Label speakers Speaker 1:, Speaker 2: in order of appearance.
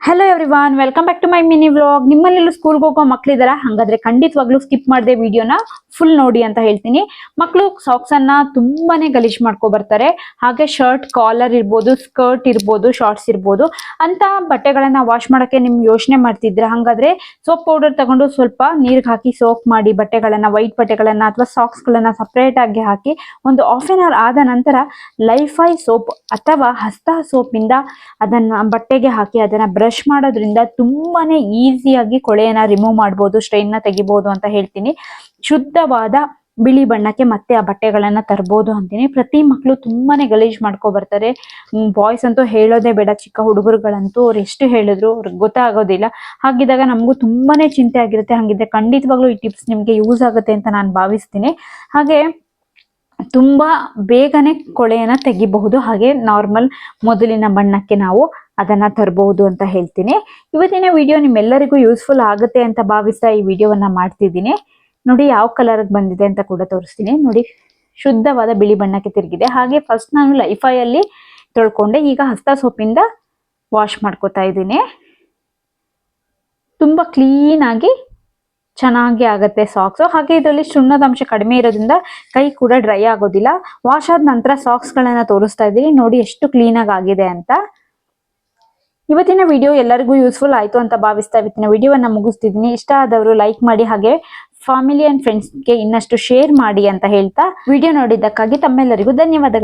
Speaker 1: Hello everyone, welcome back to my mini vlog. ನಿಮ್ಮಲ್ಲೆಲ್ಲೂ ಸ್ಕೂಲ್ಗೆ ಹೋಗೋ ಮಕ್ಳಿದಾರ? ಹಾಗಾದ್ರೆ ಖಂಡಿತವಾಗ್ಲೂ ಸ್ಕಿಪ್ ಮಾಡದೆ ವಿಡಿಯೋನ ಫುಲ್ ನೋಡಿ ಅಂತ ಹೇಳ್ತೀನಿ. ಮಕ್ಕಳು ಸಾಕ್ಸ್ ಅನ್ನ ತುಂಬಾನೇ ಗಲೀಜ್ ಮಾಡ್ಕೊ ಬರ್ತಾರೆ. ಹಾಗೆ ಶರ್ಟ್ ಕಾಲರ್ ಇರ್ಬೋದು, ಸ್ಕರ್ಟ್ ಇರ್ಬೋದು, ಶಾರ್ಟ್ಸ್ ಇರ್ಬೋದು ಅಂತ ಬಟ್ಟೆಗಳನ್ನ ವಾಶ್ ಮಾಡಕ್ಕೆ ನಿಮ್ ಯೋಚನೆ ಮಾಡ್ತಿದ್ರೆ, ಹಾಗಾದ್ರೆ ಸೋಪ್ ಪೌಡರ್ ತಗೊಂಡು ಸ್ವಲ್ಪ ನೀರ್ಗೆ ಹಾಕಿ ಸೋಪ್ ಮಾಡಿ ಬಟ್ಟೆಗಳನ್ನ, ವೈಟ್ ಬಟ್ಟೆಗಳನ್ನ ಅಥವಾ ಸಾಕ್ಸ್ ಗಳನ್ನ ಸಪರೇಟ್ ಆಗಿ ಹಾಕಿ ಒಂದು ಹಾಫ್ ಆನ್ ಅವರ್ ಆದ ನಂತರ ಲೈಫೈ ಸೋಪ್ ಅಥವಾ ಹಸ್ತ ಸೋಪ್ ಇಂದ ಅದನ್ನ ಬಟ್ಟೆಗೆ ಹಾಕಿ ಅದನ್ನ ಬ್ರಷ್ ಮಾಡೋದ್ರಿಂದ ತುಂಬಾನೇ ಈಸಿಯಾಗಿ ಕೊಳೆಯನ್ನ ರಿಮೂವ್ ಮಾಡಬಹುದು, ಸ್ಟ್ರೈನ್ ನ ತೆಗಿಬಹುದು ಅಂತ ಹೇಳ್ತೀನಿ. ಶುದ್ಧವಾದ ಬಿಳಿ ಬಣ್ಣಕ್ಕೆ ಮತ್ತೆ ಆ ಬಟ್ಟೆಗಳನ್ನ ತರಬಹುದು ಅಂತೀನಿ. ಪ್ರತಿ ಮಕ್ಕಳು ತುಂಬಾನೇ ಗಲೀಜ್ ಮಾಡ್ಕೊ ಬರ್ತಾರೆ. ಬಾಯ್ಸ್ ಅಂತೂ ಹೇಳೋದೇ ಬೇಡ, ಚಿಕ್ಕ ಹುಡುಗರುಗಳಂತೂ ಅವ್ರು ಎಷ್ಟು ಹೇಳಿದ್ರು ಅವ್ರಿಗೆ ಗೊತ್ತಾಗೋದಿಲ್ಲ. ಹಾಗಿದ್ದಾಗ ನಮಗೂ ತುಂಬಾನೇ ಚಿಂತೆ ಆಗಿರುತ್ತೆ. ಹಾಗಿದ್ರೆ ಖಂಡಿತವಾಗ್ಲೂ ಈ ಟಿಪ್ಸ್ ನಿಮ್ಗೆ ಯೂಸ್ ಆಗುತ್ತೆ ಅಂತ ನಾನು ಭಾವಿಸ್ತೀನಿ. ಹಾಗೆ ತುಂಬಾ ಬೇಗನೆ ಕೊಳೆಯನ್ನ ತೆಗಿಬಹುದು. ಹಾಗೆ ನಾರ್ಮಲ್ ಮೊದಲಿನ ಬಣ್ಣಕ್ಕೆ ನಾವು ಅದನ್ನ ತರಬಹುದು ಅಂತ ಹೇಳ್ತೀನಿ. ಇವತ್ತಿನ ವಿಡಿಯೋ ನಿಮ್ಮೆಲ್ಲರಿಗೂ ಯೂಸ್ಫುಲ್ ಆಗುತ್ತೆ ಅಂತ ಭಾವಿಸ್ತಾ ಈ ವಿಡಿಯೋವನ್ನ ಮಾಡ್ತಿದ್ದೀನಿ. ನೋಡಿ ಯಾವ ಕಲರ್ ಬಂದಿದೆ ಅಂತ ಕೂಡ ತೋರಿಸ್ತೀನಿ. ನೋಡಿ, ಶುದ್ಧವಾದ ಬಿಳಿ ಬಣ್ಣಕ್ಕೆ ತಿರುಗಿದೆ. ಹಾಗೆ ಫಸ್ಟ್ ನಾನು ಲೈಫೈ ಅಲ್ಲಿ ತೊಳ್ಕೊಂಡೆ. ಈಗ ಹಸ್ತ ಸೋಪಿಂದ ವಾಶ್ ಮಾಡ್ಕೋತಾ ಇದ್ದೀನಿ. ತುಂಬಾ ಕ್ಲೀನ್ ಆಗಿ ಚೆನ್ನಾಗಿ ಆಗುತ್ತೆ ಸಾಕ್ಸ್. ಹಾಗೆ ಇದರಲ್ಲಿ ಸುಣ್ಣದ ಅಂಶ ಕಡಿಮೆ ಇರೋದ್ರಿಂದ ಕೈ ಕೂಡ ಡ್ರೈ ಆಗೋದಿಲ್ಲ. ವಾಶ್ ಆದ ನಂತರ ಸಾಕ್ಸ್ ಗಳನ್ನ ತೋರಿಸ್ತಾ ಇದ್ದೀನಿ. ನೋಡಿ ಎಷ್ಟು ಕ್ಲೀನ್ ಆಗಿದೆ ಅಂತ. ಇವತ್ತಿನ ವಿಡಿಯೋ ಎಲ್ಲರಿಗೂ ಯೂಸ್ಫುಲ್ ಆಯ್ತು ಅಂತ ಭಾವಿಸ್ತಾ ಇವತ್ತಿನ ವಿಡಿಯೋವನ್ನ ಮುಗಿಸ್ತಿದ್ದೀನಿ. ಇಷ್ಟ ಆದವರು ಲೈಕ್ ಮಾಡಿ, ಹಾಗೆ ಫ್ಯಾಮಿಲಿ ಅಂಡ್ ಫ್ರೆಂಡ್ಸ್ಗೆ ಇನ್ನಷ್ಟು ಶೇರ್ ಮಾಡಿ ಅಂತ ಹೇಳ್ತಾ ವಿಡಿಯೋ ನೋಡಿದ್ದಕ್ಕಾಗಿ ತಮ್ಮೆಲ್ಲರಿಗೂ ಧನ್ಯವಾದಗಳು.